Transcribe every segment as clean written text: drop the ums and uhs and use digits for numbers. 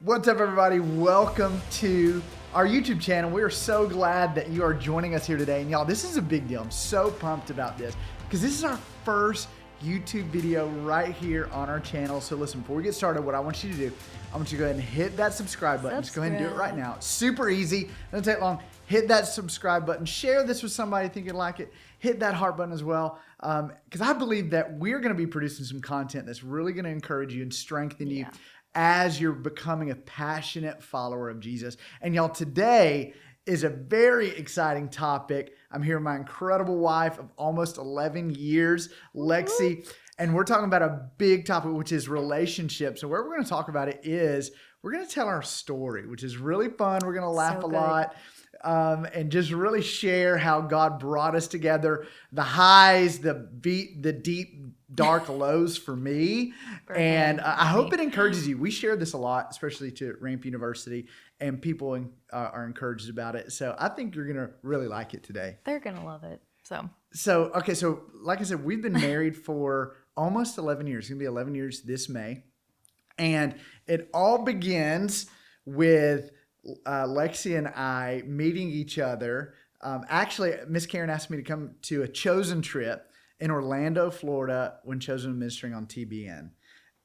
What's up, everybody? Welcome to our YouTube channel. We are so glad that you are joining us here today. And y'all, this is a big deal. I'm so pumped about this because this is our first YouTube video right here on our channel. So listen, before we get started, what I want you to do, I want you to go ahead and hit that subscribe button. Just go ahead and do it right now. It's super easy. Doesn't take long. Hit that subscribe button. Share this with somebody you think you'd like it. Hit that heart button as well. Because I believe that we're going to be producing some content that's really going to encourage you and strengthen you as you're becoming a passionate follower of Jesus. And y'all, today is a very exciting topic. I'm here with my incredible wife of almost 11 years, Lexie, and we're talking about a big topic, which is relationships. And where we're going to talk about it is we're going to tell our story, which is really fun. We're going to laugh a lot. And just really share how God brought us together, the highs, the deep, dark lows for me. And I hope it encourages you. We share this a lot, especially to RampU University, and people are encouraged about it. So I think you're going to really like it today. They're going to love it. So like I said, we've been married for almost 11 years. It's going to be 11 years this May. And it all begins with Lexie and I meeting each other. Actually, Miss Karen asked me to come to a Chosen trip in Orlando, Florida, when Chosen was ministering on TBN.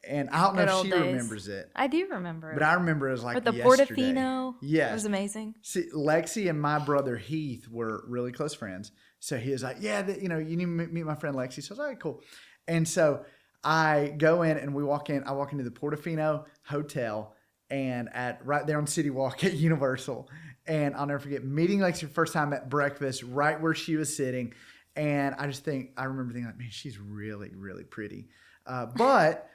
And I don't know if she remembers it. I do remember it. But I remember it as like yesterday. With the Portofino. Yes. It was amazing. See, Lexie and my brother Heath were really close friends. So he was like, you need to meet my friend Lexie. So I was like, cool. And so I go in and I walk into the Portofino Hotel, and right there on City Walk at Universal. And I'll never forget meeting Lexie for the first time at breakfast, right where she was sitting. And I remember thinking like, man, she's really, really pretty. But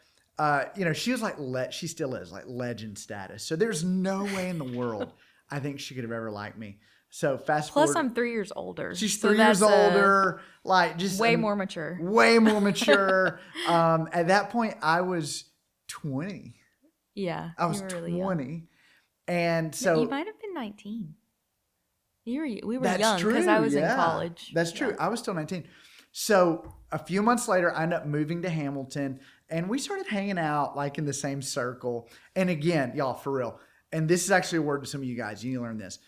she was like, she still is like legend status. So there's no way in the world I think she could have ever liked me. So fast forward. Plus I'm 3 years older. She's 3 years older. Like just way more mature. Way more mature. At that point I was 20. Yeah, I was really 20, young. And so you might have been 19. We were that's young because I was in college. That's true. I was still 19. So a few months later, I ended up moving to Hamilton, and we started hanging out like in the same circle. And again, y'all, for real. And this is actually a word to some of you guys. You need to learn this.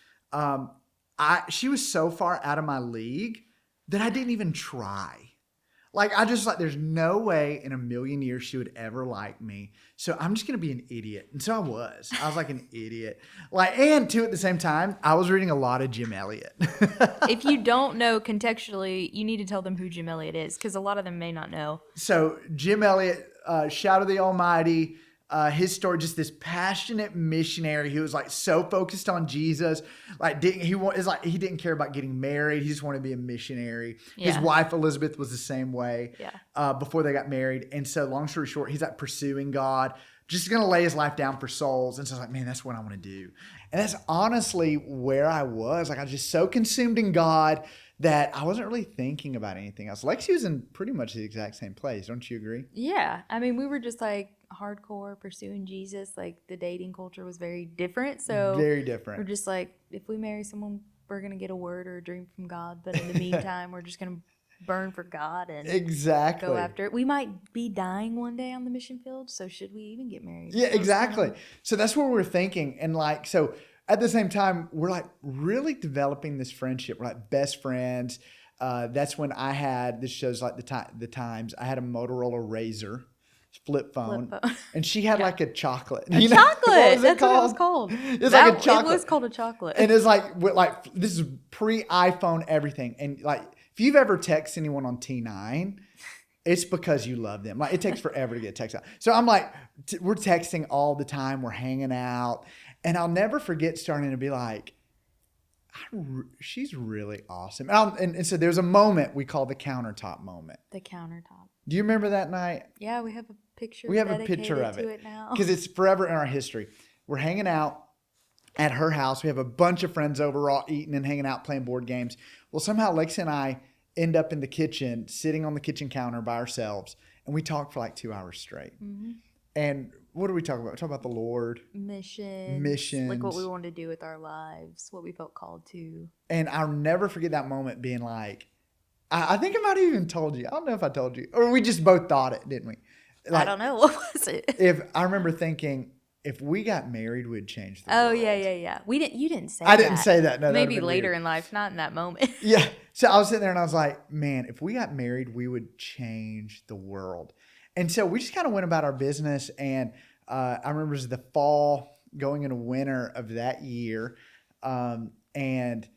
She was so far out of my league that I didn't even try. Like, there's no way in a million years she would ever like me. So I'm just going to be an idiot. And so I was like an idiot. And too, at the same time, I was reading a lot of Jim Elliott. If you don't know contextually, you need to tell them who Jim Elliott is, because a lot of them may not know. So Jim Elliott, shout of the Almighty, his story, just this passionate missionary who was like so focused on Jesus, he didn't care about getting married. He just wanted to be a missionary. Yeah. His wife Elizabeth was the same way. Yeah. Before they got married. And so long story short, he's like pursuing God, just going to lay his life down for souls. And so I was like, man, that's what I want to do. And that's honestly where I was. Like, I was just so consumed in God that I wasn't really thinking about anything else. Lexie was in pretty much the exact same place. Don't you agree? Yeah. I mean, we were just like hardcore pursuing Jesus. Like, the dating culture was very different. So very different. We're just like, if we marry someone, we're going to get a word or a dream from God. But in the meantime, we're just going to burn for God and go after it. We might be dying one day on the mission field. So should we even get married? Yeah, exactly. So that's what we're thinking. And so at the same time, we're like really developing this friendship. We're like best friends. That's when this shows like the times. I had a Motorola Razr flip phone. And she had like a chocolate. Chocolate. That's what it was called. It's like a chocolate. It was called a chocolate. And it's like this is pre-iPhone everything. And like if you've ever texted anyone on T9, it's because you love them. Like, it takes forever to get a text out. So I'm like, we're texting all the time. We're hanging out. And I'll never forget starting to be like, she's really awesome. And so there's a moment we call the countertop moment. The countertop. Do you remember that night? Yeah, we have a picture. We have a picture of it now because it's forever in our history. We're hanging out at her house. We have a bunch of friends over, all eating and hanging out, playing board games. Well, somehow Lexie and I end up in the kitchen, sitting on the kitchen counter by ourselves, and we talk for like 2 hours straight. Mm-hmm. And what do we talk about? We talk about the Lord. Missions. Like what we wanted to do with our lives, what we felt called to. And I'll never forget that moment being like, I think I might have even told you. I don't know if I told you. Or we just both thought it, didn't we? I don't know. What was it? I remember thinking, if we got married, we'd change the world. Oh, yeah. You didn't say that. I didn't say that. No, maybe later in life, not in that moment. Yeah. So I was sitting there and I was like, man, if we got married, we would change the world. And so we just kind of went about our business. And I remember it was the fall going into winter of that year. And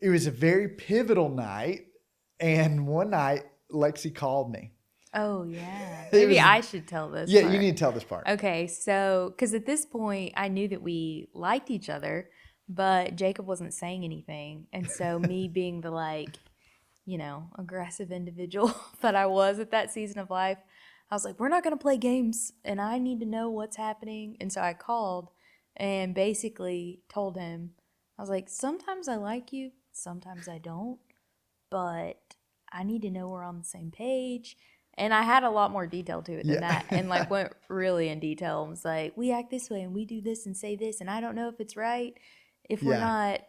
it was a very pivotal night. And one night, Lexie called me. Oh, yeah. Maybe I should tell this part. Yeah, you need to tell this part. Okay, so, because at this point, I knew that we liked each other, but Jacob wasn't saying anything. And so me being the, aggressive individual that I was at that season of life, I was like, we're not going to play games, and I need to know what's happening. And so I called and basically told him, I was like, sometimes I like you, sometimes I don't, but I need to know we're on the same page. And I had a lot more detail to it than that, and went really in detail and was like, we act this way and we do this and say this, and I don't know if it's right, if we're not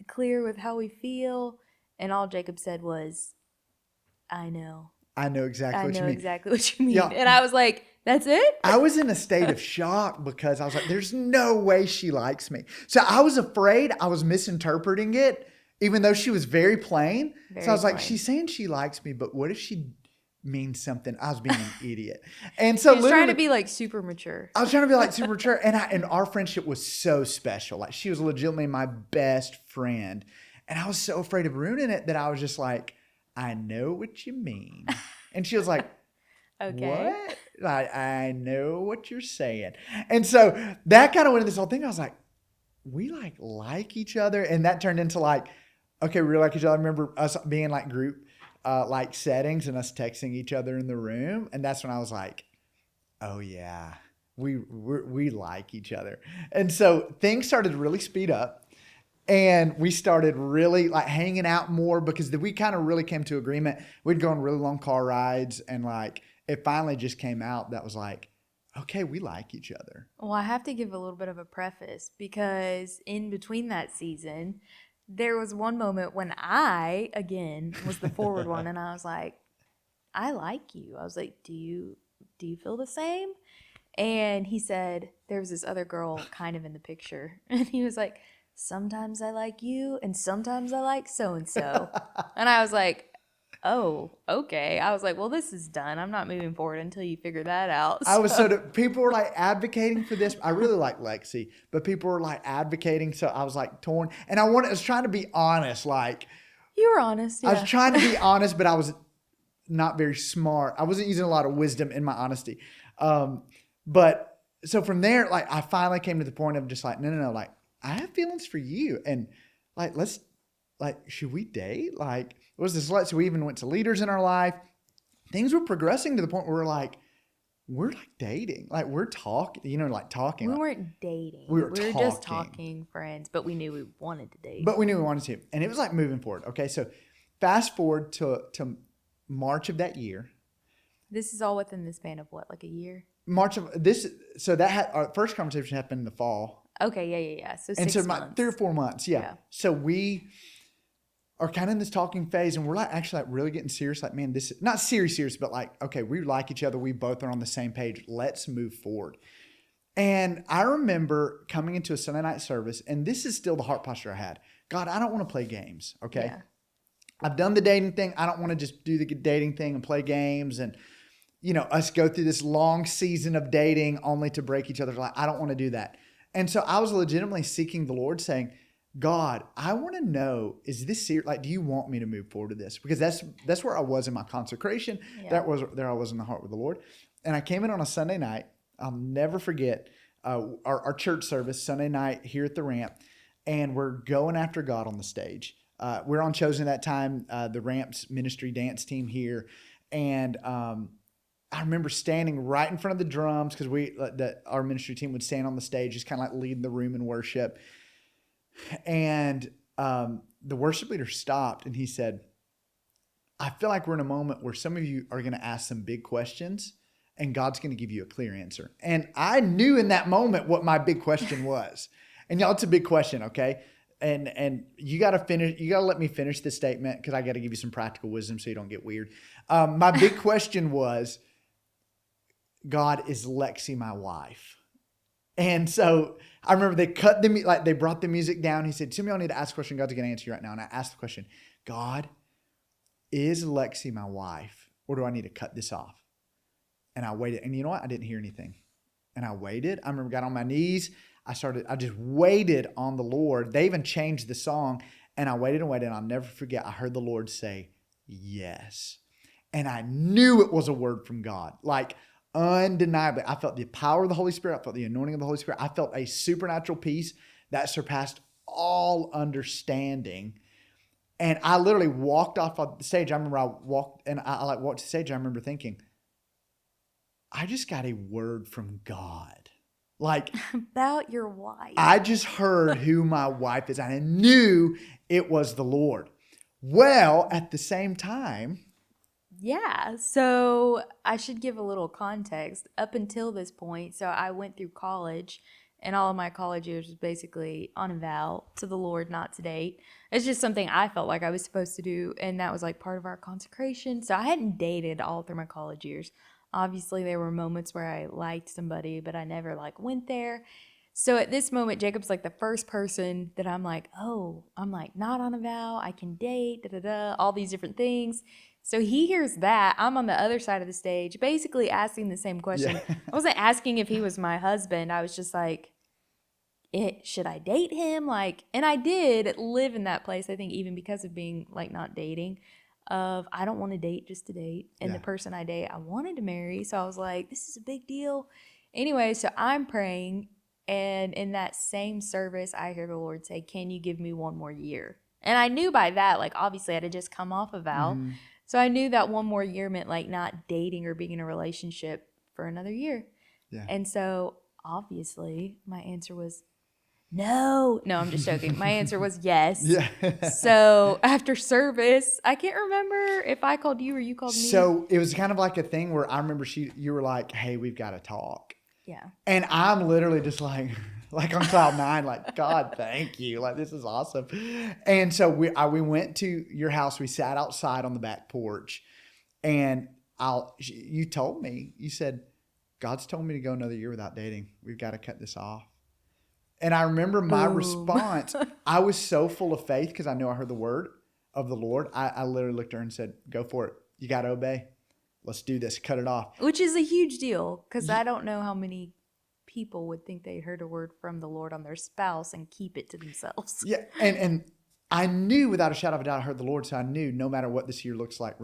clear with how we feel. And all Jacob said was, I know exactly what you mean. Yeah. And I was like, that's it? I was in a state of shock because I was like, there's no way she likes me. So I was afraid I was misinterpreting it, even though she was very plain. So I was like, she's saying she likes me, but what if she means something? I was being an idiot. And so she was trying to be super mature. I was trying to be super mature. And our friendship was so special. Like, she was legitimately my best friend. And I was so afraid of ruining it that I was just like, I know what you mean. And she was like, okay. What? I know what you're saying. And so that kind of went into this whole thing. I was like, we like each other. And that turned into okay, we like each other. I remember us being group settings and us texting each other in the room. And that's when I was like, oh yeah, we like each other. And so things started to really speed up. And we started really hanging out more because we kind of really came to agreement. We'd go on really long car rides, and it finally just came out that was okay, we like each other. Well, I have to give a little bit of a preface because in between that season, there was one moment when I, again, was the forward one, and I was like, I like you. I was like, do you feel the same? And he said, there was this other girl kind of in the picture. And he was like, sometimes I like you and sometimes I like so-and-so. And I was like, oh, okay. I was like, well, this is done. I'm not moving forward until you figure that out. So. People were advocating for this. I really like Lexie, but people were advocating. So I was torn. And I was trying to be honest. You were honest. Yeah. I was trying to be honest, but I was not very smart. I wasn't using a lot of wisdom in my honesty. But so from there, I finally came to the point of just no. I have feelings for you, and let's should we date? What was this? So we even went to leaders in our life. Things were progressing to the point where we're dating, we're talking, talking. We weren't dating. We were just talking friends, but we knew we wanted to date. But we knew we wanted to, and it was moving forward. Okay, so fast forward to March of that year. This is all within the span of what, a year? March of this. So that our first conversation happened in the fall. Okay, yeah. So 6 months. 3 or 4 months, yeah. So we are kind of in this talking phase, and we're actually really getting serious. Man, this is not serious, but okay, we like each other. We both are on the same page. Let's move forward. And I remember coming into a Sunday night service, and this is still the heart posture I had. God, I don't want to play games, okay? Yeah. I've done the dating thing. I don't want to just do the dating thing and play games and, us go through this long season of dating only to break each other's life. I don't want to do that. And so I was legitimately seeking the Lord, saying, God, I want to know, is this serious? Do you want me to move forward to this? Because that's where I was in my consecration. Yeah. There I was in the heart with the Lord. And I came in on a Sunday night. I'll never forget our church service, Sunday night here at the Ramp. And we're going after God on the stage. We're on Chosen at that time, the Ramp's ministry dance team here. And I remember standing right in front of the drums because our ministry team would stand on the stage, just kind of leading the room in worship. And the worship leader stopped and he said, I feel like we're in a moment where some of you are going to ask some big questions and God's going to give you a clear answer. And I knew in that moment what my big question was. And y'all, it's a big question, okay? And you got to let me finish this statement because I got to give you some practical wisdom so you don't get weird. My big question was, God, is Lexie my wife? And so I remember they they brought the music down. He said, "Timmy, I need to ask a question. God's going to answer you right now." And I asked the question, "God, is Lexie my wife, or do I need to cut this off?" And I waited. And you know what? I didn't hear anything. And I waited. I remember got on my knees. I just waited on the Lord. They even changed the song. And I waited and waited. And I'll never forget. I heard the Lord say, "Yes." And I knew it was a word from God. Like, undeniably. I felt the power of the Holy Spirit. I felt the anointing of the Holy Spirit. I felt a supernatural peace that surpassed all understanding. And I literally walked off of the stage. I remember I walked to the stage. I remember thinking, I just got a word from God. Like, about your wife. I just heard who my wife is. And I knew it was the Lord. Well, at the same time. Yeah. So I should give a little context. Up until this point, so I went through college, and all of my college years was basically on a vow to the Lord not to date. It's just something I felt like I was supposed to do, and that was like part of our consecration. So I hadn't dated all through my college years. Obviously, there were moments where I liked somebody, but I never like went there. So at this moment, Jacob's like the first person that I'm like, oh, I'm like not on a vow. I can date, all these different things. So he hears that. I'm on the other side of the stage, basically asking the same question. Yeah. I wasn't asking if he was my husband. I was just like, should I date him? Like, and I did live in that place, I think, even because of being like not dating. Of I don't want to date just to date. And the person I date, I wanted to marry. So I was like, this is a big deal. Anyway, so I'm praying. And in that same service, I hear the Lord say, "Can you give me one more year?" And I knew by that, like, obviously I had just come off a vow. Mm-hmm. So I knew that one more year meant like not dating or being in a relationship for another year. Yeah. And so obviously my answer was no, I'm just joking. My answer was yes. Yeah. So after service, I can't remember if I called you or you called me. So it was kind of like a thing where I remember you were like, "Hey, we've got to talk." Yeah. And I'm literally just like on cloud nine, like, "God, thank you. Like, this is awesome." And so we went to your house. We sat outside on the back porch, and you told me, you said, "God's told me to go another year without dating. We've got to cut this off." And I remember my response, I was so full of faith because I knew I heard the word of the Lord. I literally looked at her and said, "Go for it. You got to obey. Let's do this. Cut it off." Which is a huge deal because I don't know how many people would think they heard a word from the Lord on their spouse and keep it to themselves. Yeah. And I knew without a shadow of a doubt I heard the Lord. So I knew no matter what this year looks like,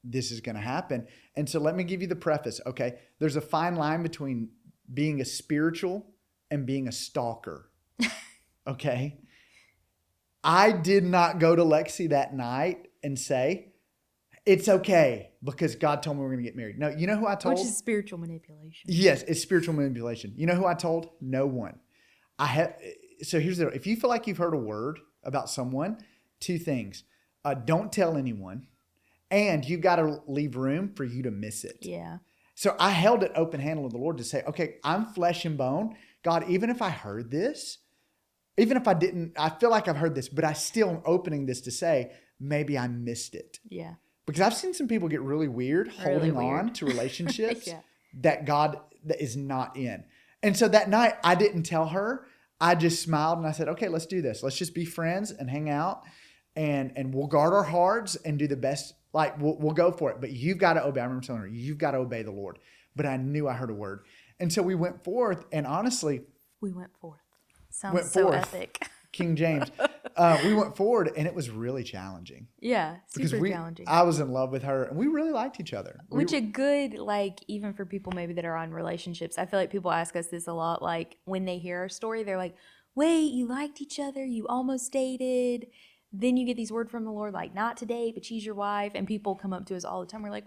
this is going to happen. And so let me give you the preface. Okay. There's a fine line between being a spiritual and being a stalker. Okay. I did not go to Lexie that night and say, "It's okay because God told me we're going to get married." No, you know who I told? Which is spiritual manipulation. Yes, it's spiritual manipulation. You know who I told? No one. So here's the deal. If you feel like you've heard a word about someone, two things. Don't tell anyone. And you've got to leave room for you to miss it. Yeah. So I held it open-handed with the Lord to say, "Okay, I'm flesh and bone. God, even if I heard this, even if I didn't, I feel like I've heard this, but I still am opening this to say, maybe I missed it." Yeah. Because I've seen some people get really weird holding on to relationships that God is not in. And so that night I didn't tell her. I just smiled and I said, "Okay, let's do this. Let's just be friends and hang out and we'll guard our hearts and do the best. Like we'll go for it. But you've got to obey." I remember telling her, "You've got to obey the Lord." But I knew I heard a word. And so we went forth, and honestly, we went forth. Sounds so epic. King James. We went forward, and it was really challenging. Yeah, super challenging. I was in love with her, and we really liked each other. Which a good, like, even for people maybe that are on relationships, I feel like people ask us this a lot. Like, when they hear our story, they're like, "Wait, you liked each other, you almost dated, then you get these words from the Lord, like, not to date, but she's your wife." And people come up to us all the time. We're like,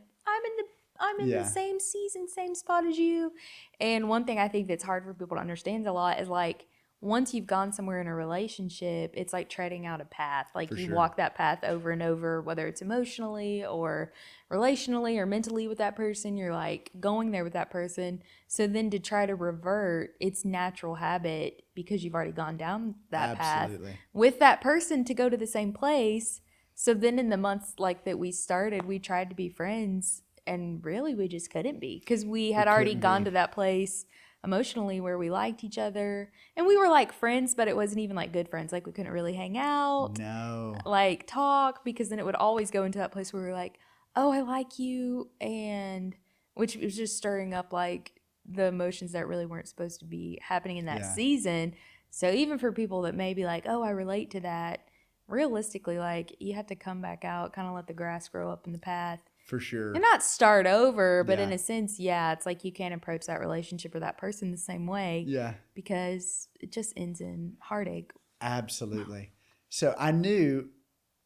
I'm in the same season, same spot as you. And one thing I think that's hard for people to understand a lot is, like, once you've gone somewhere in a relationship, it's like treading out a path. Like you walk that path over and over, whether it's emotionally or relationally or mentally with that person, you're like going there with that person. So then to try to revert its natural habit because you've already gone down that path with that person to go to the same place. So then in the months like that we started, we tried to be friends and really we just couldn't be because we had already gone to that place emotionally where we liked each other. And we were like friends, but it wasn't even like good friends. Like we couldn't really hang out. No. Like talk, because then it would always go into that place where we were like, oh, I like you. And which was just stirring up like the emotions that really weren't supposed to be happening in that season. So even for people that may be like, oh, I relate to that, realistically, like you have to come back out, kind of let the grass grow up in the path. For sure. And not start over, but in a sense, it's like you can't approach that relationship or that person the same way. Yeah. Because it just ends in heartache. Absolutely. So I knew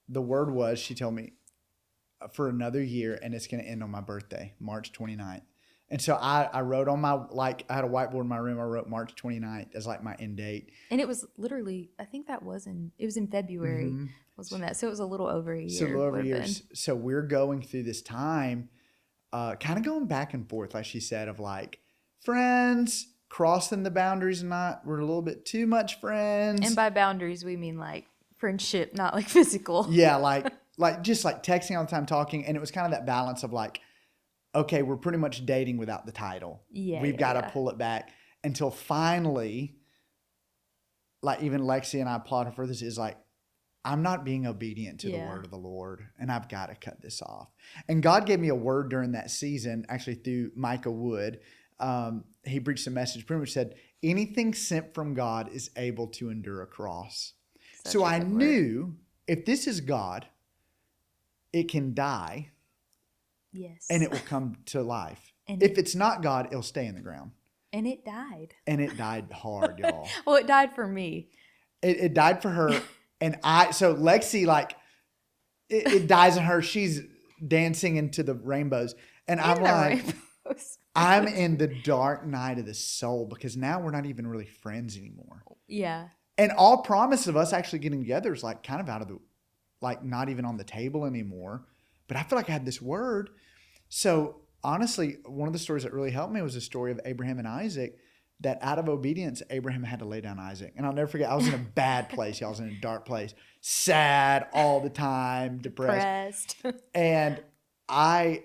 the word was, she told me, for another year, and it's going to end on my birthday, March 29th. And so I wrote on my, like, I had a whiteboard in my room. I wrote March 29th as like my end date. And it was literally, I think it was in February was when that, so it was a little over a year. So a little over a year. So we're going through this time, kind of going back and forth, like she said, of like friends, crossing the boundaries, we're a little bit too much friends. And by boundaries, we mean like friendship, not like physical. Yeah, like just like texting all the time, talking. And it was kind of that balance of like, okay, we're pretty much dating without the title. Yeah. We've got to pull it back until finally, like even Lexie and I applaud her for this, is like, I'm not being obedient to the word of the Lord, and I've got to cut this off. And God gave me a word during that season, actually through Micah Wood. He preached a message, pretty much said, anything sent from God is able to endure a cross. So I knew if this is God, it can die. Yes. And it will come to life. And if it's not God, it'll stay in the ground. And it died. And it died hard, y'all. Well, it died for me. It died for her. And so Lexie, like, it dies in her. She's dancing into the rainbows. And I'm like, I'm in the dark night of the soul, because now we're not even really friends anymore. Yeah. And all promise of us actually getting together is like kind of out of the, like not even on the table anymore. But I feel like I had this word. So honestly, one of the stories that really helped me was the story of Abraham and Isaac, that out of obedience, Abraham had to lay down Isaac. And I'll never forget, I was in a bad place. I was in a dark place, sad all the time, depressed. And I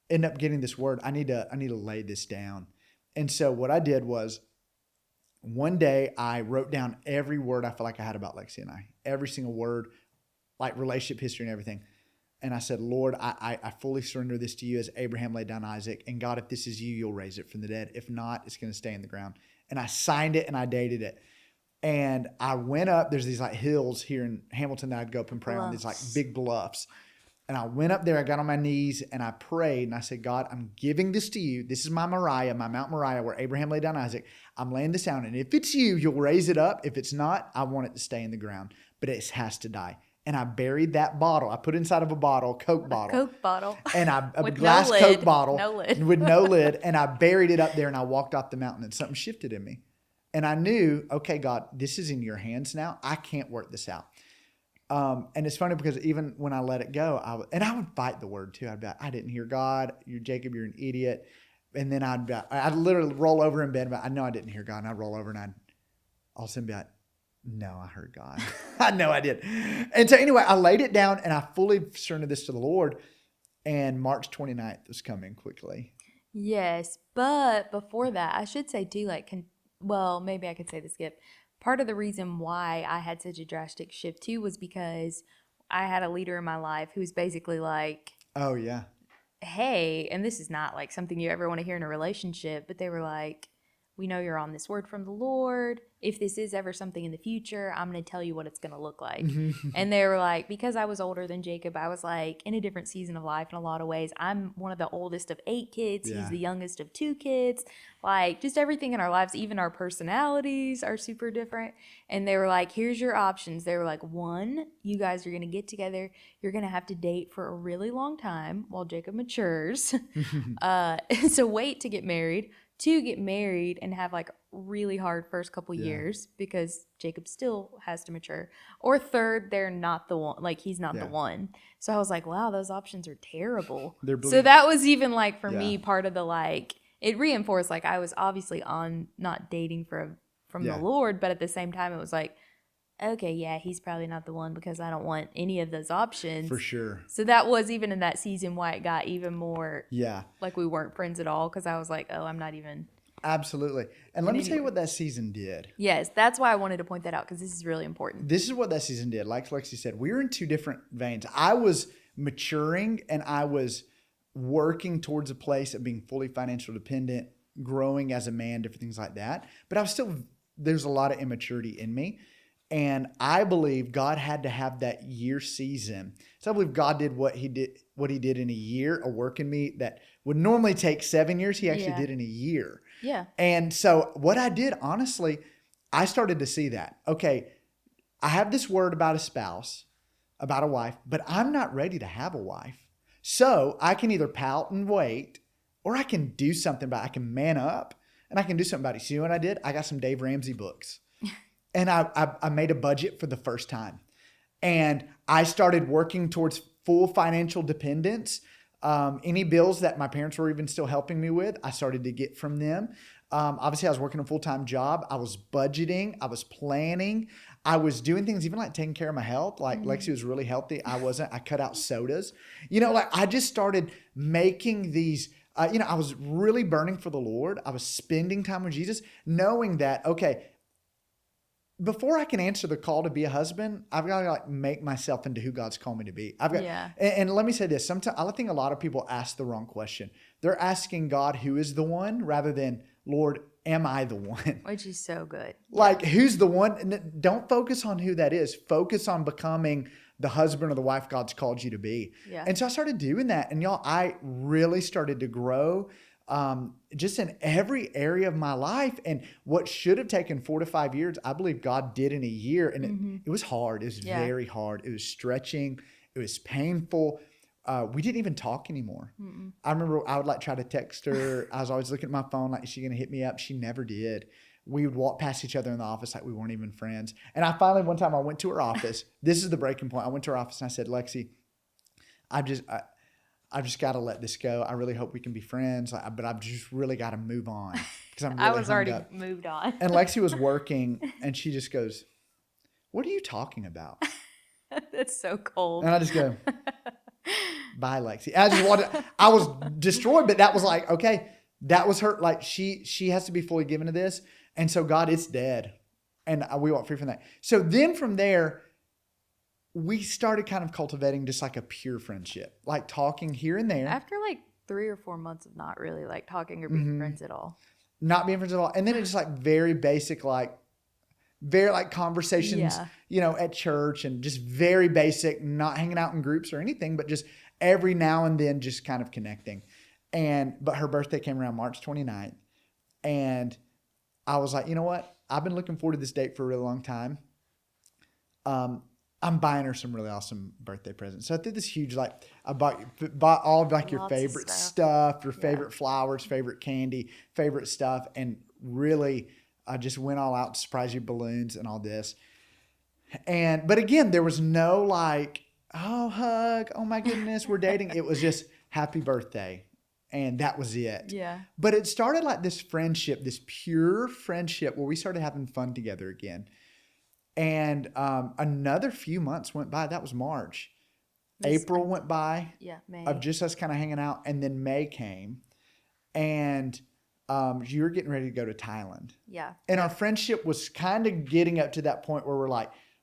ended up getting this word. I need to lay this down. And so what I did was, one day I wrote down every word I felt like I had about Lexie and I, every single word, like relationship history and everything. And I said, Lord, I fully surrender this to you as Abraham laid down Isaac. And God, if this is you, you'll raise it from the dead. If not, it's going to stay in the ground. And I signed it and I dated it. And I went up. There's these like hills here in Hamilton that I'd go up and pray on, these like big bluffs. And I went up there. I got on my knees and I prayed. And I said, God, I'm giving this to you. This is my Moriah, my Mount Moriah, where Abraham laid down Isaac. I'm laying this down. And if it's you, you'll raise it up. If it's not, I want it to stay in the ground. But it has to die. And I buried that bottle. I put it inside of a bottle, Coke bottle. Coke bottle. And a glass Coke bottle. No lid. With no lid. And I buried it up there and I walked off the mountain and something shifted in me. And I knew, okay, God, this is in your hands now. I can't work this out. And it's funny because even when I let it go, I would fight the word too. I'd be like, I didn't hear God. You're Jacob, you're an idiot. And then I'd literally roll over in bed. But I know I didn't hear God. And I'd roll over and I'd all of a sudden be like, no, I heard God. I know I did. And so anyway, I laid it down and I fully surrendered this to the Lord. And March 29th was coming quickly. Yes. But before that, I should say too, like, maybe I could say this, Skip. Part of the reason why I had such a drastic shift too was because I had a leader in my life who was basically like, oh yeah, hey, and this is not like something you ever want to hear in a relationship, but they were like, we know you're on this word from the Lord. If this is ever something in the future, I'm going to tell you what it's going to look like. And they were like, because I was older than Jacob, I was like in a different season of life in a lot of ways. I'm one of the oldest of 8 kids. Yeah. He's the youngest of 2 kids. Like just everything in our lives, even our personalities are super different. And they were like, here's your options. They were like, 1, you guys are going to get together. You're going to have to date for a really long time while Jacob matures. So wait to get married. 2, get married and have like really hard first couple years because Jacob still has to mature. Or 3rd, they're not the one, like he's not the one. So I was like, wow, those options are terrible. So that was even like for me part of the like, it reinforced like I was obviously on not dating from the Lord, but at the same time it was like, okay, yeah, he's probably not the one because I don't want any of those options. For sure. So that was even in that season why it got even more like we weren't friends at all because I was like, oh, I'm not even Absolutely. And let me tell you what that season did. Yes, that's why I wanted to point that out, because this is really important. This is what that season did. Like Lexie said, we were in two different veins. I was maturing and I was working towards a place of being fully financial dependent, growing as a man, different things like that. But I was still, there's a lot of immaturity in me. And I believe God had to have that year season. So I believe God did what he did in a year, a work in me that would normally take 7 years. He actually did in a year. Yeah. And so what I did, honestly, I started to see that. Okay, I have this word about a spouse, about a wife, but I'm not ready to have a wife. So I can either pout and wait, or I can do something about it. I can man up and I can do something about it. So you know what I did? I got some Dave Ramsey books. And I made a budget for the first time. And I started working towards full financial dependence. Any bills that my parents were even still helping me with, I started to get from them. Obviously, I was working a full-time job. I was budgeting. I was planning. I was doing things even like taking care of my health. Like Lexie was really healthy. I wasn't. I cut out sodas. Like I just started making these, I was really burning for the Lord. I was spending time with Jesus, knowing that, okay, before I can answer the call to be a husband, I've got to make myself into who God's called me to be. And let me say this. Sometimes I think a lot of people ask the wrong question. They're asking God, who is the one, rather than, Lord, am I the one? Which is so good. Who's the one? And don't focus on who that is. Focus on becoming the husband or the wife God's called you to be. Yeah. And so I started doing that. And y'all, I really started to grow just in every area of my life. And what should have taken 4 to 5 years, I believe God did in a year. And it was hard. It was very hard. It was stretching. It was painful. We didn't even talk anymore. I remember I would try to text her. I was always looking at my phone, like, is she going to hit me up? She never did. We would walk past each other in the office like we weren't even friends. And I finally, one time I went to her office. This is the breaking point. I went to her office and I said, Lexie, I've just got to let this go. I really hope we can be friends, but I've just really got to move on because I'm really I was already up. moved on. And Lexie was working and she just goes, what are you talking about? That's so cold. And I just go, bye, Lexie. I was destroyed, but that was like, okay, that was her. Like she has to be fully given to this. And so God, it's dead. And we walked free from that. So then from there, we started kind of cultivating just like a pure friendship, like talking here and there. After like 3 or 4 months of not really like talking or being friends at all. Not being friends at all. And then it's just like very basic, very like conversations, at church and just very basic, not hanging out in groups or anything, but just every now and then just kind of connecting. But her birthday came around March 29th. And I was like, you know what? I've been looking forward to this date for a really long time. I'm buying her some really awesome birthday presents. So I did this huge, I bought all of your Lots favorite of stuff, your favorite flowers, favorite candy, favorite stuff. And really, I just went all out to surprise you, balloons and all this. But again, there was no oh, hug. Oh my goodness, we're dating. It was just happy birthday. And that was it. Yeah. But it started like this friendship, this pure friendship where we started having fun together again. And another few months went by. That was March. April went by. Yeah, May. Of just us kind of hanging out. And then May came. And you were getting ready to go to Thailand. Yeah. And our friendship was kind of getting up to that point where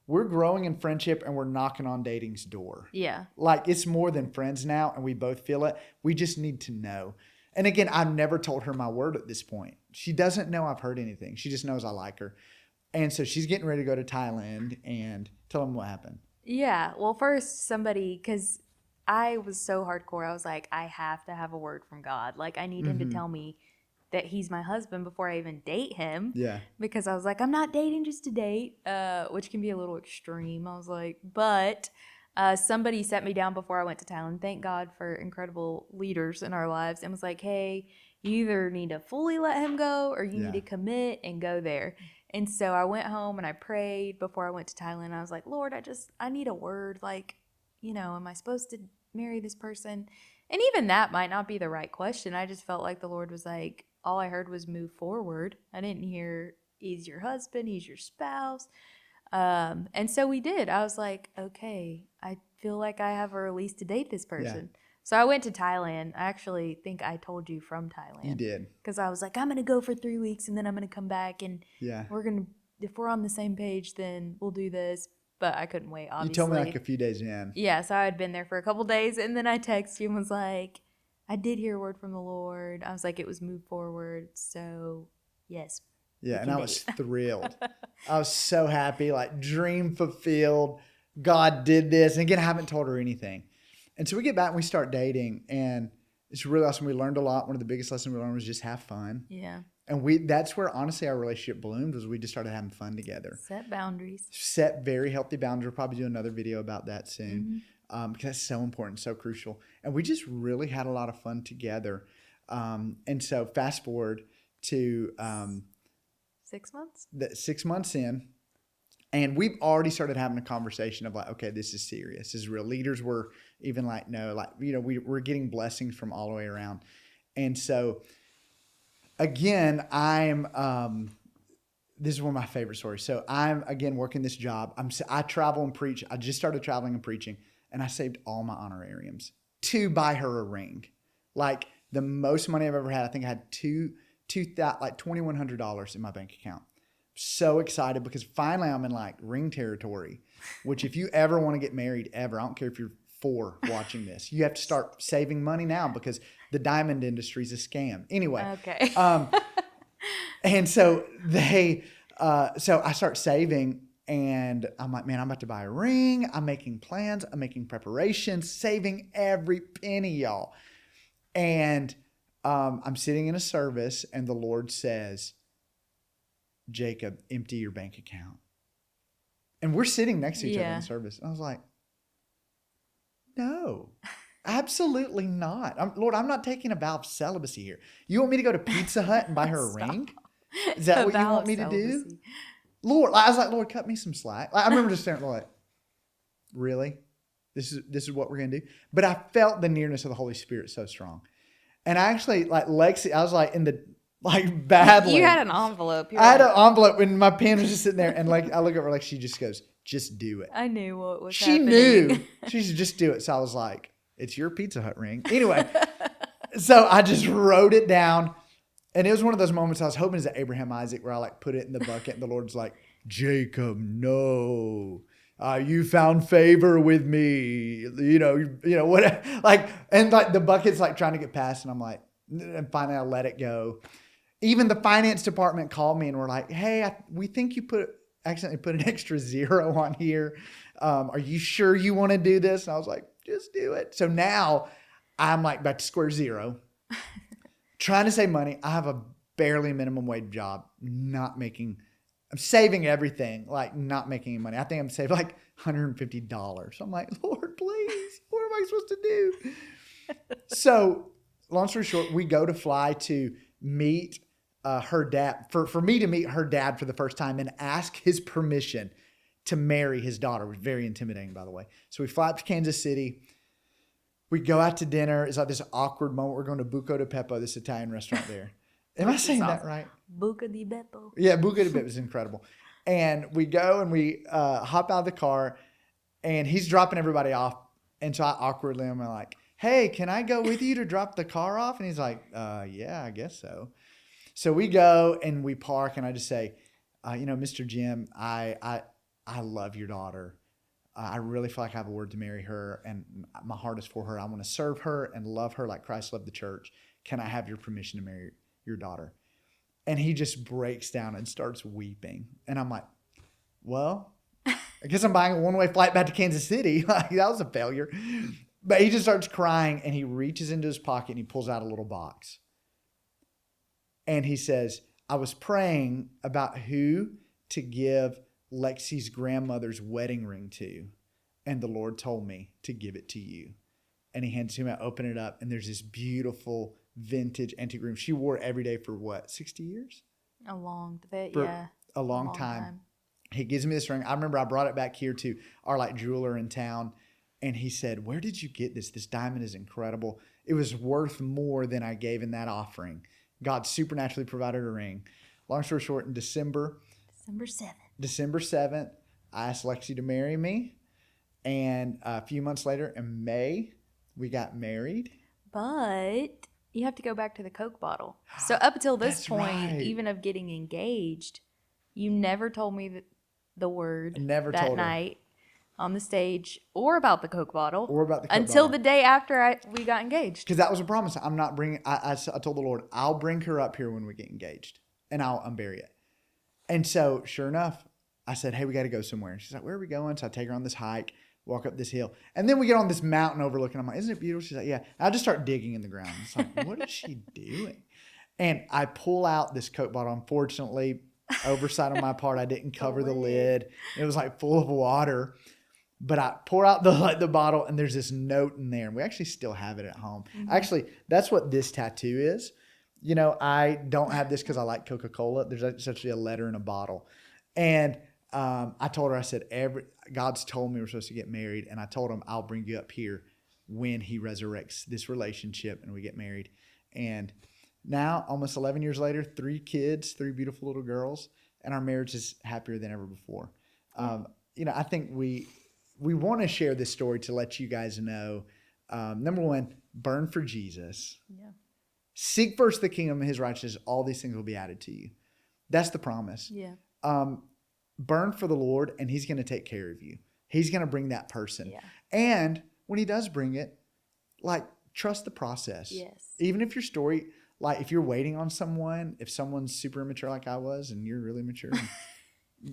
we're growing in friendship and we're knocking on dating's door. Yeah. It's more than friends now and we both feel it. We just need to know. And again, I've never told her my word at this point. She doesn't know I've heard anything. She just knows I like her. And so she's getting ready to go to Thailand, and tell them what happened. Yeah. Well, first because I was so hardcore. I was like, I have to have a word from God. I need him to tell me that he's my husband before I even date him. Yeah. Because I was like, I'm not dating just to date, which can be a little extreme. I was like, but somebody set me down before I went to Thailand. Thank God for incredible leaders in our lives. And was like, hey, you either need to fully let him go or you need to commit and go there. And so I went home and I prayed before I went to Thailand. I was like, Lord, I need a word. Am I supposed to marry this person? And even that might not be the right question. I just felt like the Lord was like, all I heard was move forward. I didn't hear he's your husband, he's your spouse. And so we did. I was like, okay, I feel like I have a release to date this person. So I went to Thailand. I actually think I told you from Thailand. You did. Because I was like, I'm going to go for 3 weeks and then I'm going to come back and if we're on the same page, then we'll do this. But I couldn't wait, obviously. You told me like a few days in. Yeah, so I had been there for a couple days and then I texted you and was like, I did hear a word from the Lord. I was like, it was moved forward. So, yes. Yeah, and I was thrilled. I was so happy, like dream fulfilled. God did this. And again, I haven't told her anything. And so we get back and we start dating, and it's really awesome. We learned a lot. One of the biggest lessons we learned was just have fun. Yeah. And that's where honestly our relationship bloomed, was we just started having fun together. Set boundaries. Set very healthy boundaries. We'll probably do another video about that soon. Because that's so important, so crucial. And we just really had a lot of fun together. And so fast forward to 6 months? 6 months in, and we've already started having a conversation of like, okay, this is serious. This is real. Leaders were even like, no, like, we're getting blessings from all the way around. And so again, this is one of my favorite stories. So I'm again working this job. I travel and preach. I just started traveling and preaching, and I saved all my honorariums to buy her a ring. Like the most money I've ever had. I think I had $2,100 in my bank account. So excited because finally I'm in like ring territory, which if you ever want to get married ever, I don't care if you're 4 watching this, you have to start saving money now because the diamond industry is a scam. Anyway. Okay. And so so I start saving, and I'm like, man, I'm about to buy a ring. I'm making plans. I'm making preparations, saving every penny, y'all. And I'm sitting in a service, and the Lord says, Jacob, empty your bank account. And we're sitting next to each other in the service. And I was like, no, absolutely not. Lord, I'm not taking a vow of celibacy here. You want me to go to Pizza Hut and buy her a ring? Is that what you want me to do? Lord, I was like, Lord, cut me some slack. I remember just staring like, really? This is what we're going to do? But I felt the nearness of the Holy Spirit so strong. And I actually, like Lexie, I was like in the, like badly. You had an envelope. I had an envelope and my pen was just sitting there. And like, I look at her like, she just goes, just do it. I knew what was happening. She knew. She said, just do it. So I was like, it's your Pizza Hut ring. Anyway, so I just wrote it down. And it was one of those moments I was hoping is Abraham, Isaac, where I like put it in the bucket and the Lord's like, Jacob, no. You found favor with me, you know, what, like, and like the bucket's like trying to get past, and I'm like, and finally I let it go. Even the finance department called me and were like, hey, we think you accidentally put an extra 0 on here. Are you sure you want to do this? And I was like, just do it. So now I'm like back to square zero, trying to save money. I have a barely minimum wage job, I'm saving everything, like not making any money. I think I'm saving like $150. I'm like, Lord, please, what am I supposed to do? So long story short, we go to fly to meet her dad, for me to meet her dad for the first time and ask his permission to marry his daughter. It was very intimidating, by the way. So we fly up to Kansas City. We go out to dinner. It's like this awkward moment. We're going to Buco di Beppo, this Italian restaurant there. Am I saying that right? Buca di Beppo. Yeah, Buca di Beppo is incredible. And we go and we hop out of the car, and he's dropping everybody off. And so I awkwardly am like, hey, can I go with you to drop the car off? And he's like, yeah, I guess so. So we go and we park, and I just say, Mr. Jim, I love your daughter. I really feel like I have a word to marry her, and my heart is for her. I want to serve her and love her like Christ loved the church. Can I have your permission to marry your daughter? And he just breaks down and starts weeping. And I'm like, well, I guess I'm buying a one-way flight back to Kansas City. Like, that was a failure. But he just starts crying, and he reaches into his pocket and he pulls out a little box. And he says, I was praying about who to give Lexie's grandmother's wedding ring to, and the Lord told me to give it to you. And he hands it to me. I open it up, and there's this beautiful vintage antique ring. She wore it every day for what, 60 years? A long time. He gives me this ring. I remember I brought it back here to our like jeweler in town, and he said, where did you get this? This diamond is incredible. It was worth more than I gave in that offering. God supernaturally provided a ring. Long story short, in December 7th, I asked Lexie to marry me. And a few months later, in May We got married. But you have to go back to the Coke bottle. So up until this point, right. even of getting engaged, you never told me the word that night on the stage or about the Coke bottle. Or about the Coke until bottle. the day after we got engaged. Because that was a promise. I'm not bringing, I told the Lord, I'll bring her up here when we get engaged and I'll unbury it. And so sure enough, I said, hey, we got to go somewhere. She's like, where are we going? So I take her on this hike, walk up this hill. And then we get on this mountain overlooking. I'm like, isn't it beautiful? She's like, yeah. I just start digging in the ground. It's like, what is she doing? And I pull out this Coke bottle. Unfortunately, oversight on my part, I didn't cover the lid. It was like full of water. But I pour out the bottle and there's this note in there. And we actually still have it at home. Mm-hmm. Actually, that's what this tattoo is. You know, I don't have this because I like Coca-Cola. There's actually a letter in a bottle. And I told her, I said, God's told me we're supposed to get married. And I told him, I'll bring you up here when he resurrects this relationship and we get married. And now, almost 11 years later, 3 kids, 3 beautiful little girls, and our marriage is happier than ever before. You know, I think we want to share this story to let you guys know, number one, burn for Jesus. Yeah. Seek first the kingdom and his righteousness. All these things will be added to you. That's the promise. Yeah. Burn for the Lord and he's going to take care of you. He's going to bring that person. Yeah. And when he does bring it, like, trust the process. Yes. Even if your story, like if you're waiting on someone, if someone's super immature like I was and you're really mature,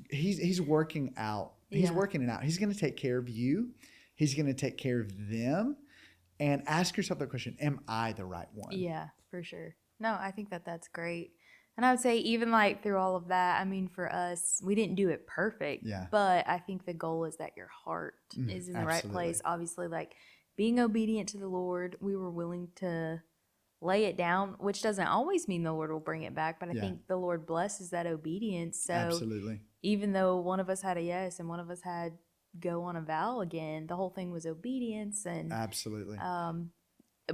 he's working out. He's working it out. He's going to take care of you. He's going to take care of them. And ask yourself that question, am I the right one? Yeah, for sure. No, I think that's great. And I would say even like through all of that, I mean, for us, we didn't do it perfect. Yeah. But I think the goal is that your heart is in the right place. Obviously, like being obedient to the Lord, we were willing to lay it down, which doesn't always mean the Lord will bring it back. But I think the Lord blesses that obedience. So even though one of us had a yes and one of us had go on a vow again, the whole thing was obedience and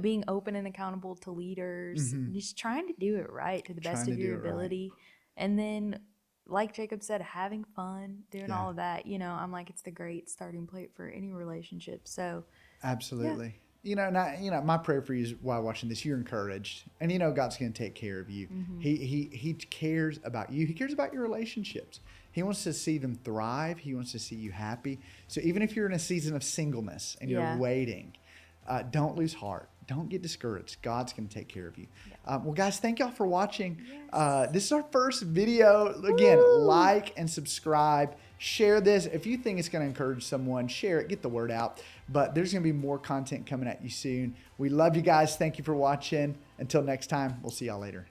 being open and accountable to leaders, just trying to do it right to the best of your ability. Right. And then, like Jacob said, having fun, doing all of that, you know, I'm like, it's the great starting point for any relationship. So absolutely. Yeah. You know, my prayer for you is while watching this, you're encouraged and you know, God's going to take care of you. Mm-hmm. He cares about you. He cares about your relationships. He wants to see them thrive. He wants to see you happy. So even if you're in a season of singleness and you're waiting, don't lose heart. Don't get discouraged. God's going to take care of you. Yeah. Well, guys, thank y'all for watching. Yes. This is our first video. Again, like and subscribe. Share this. If you think it's going to encourage someone, share it. Get the word out. But there's going to be more content coming at you soon. We love you guys. Thank you for watching. Until next time, we'll see y'all later.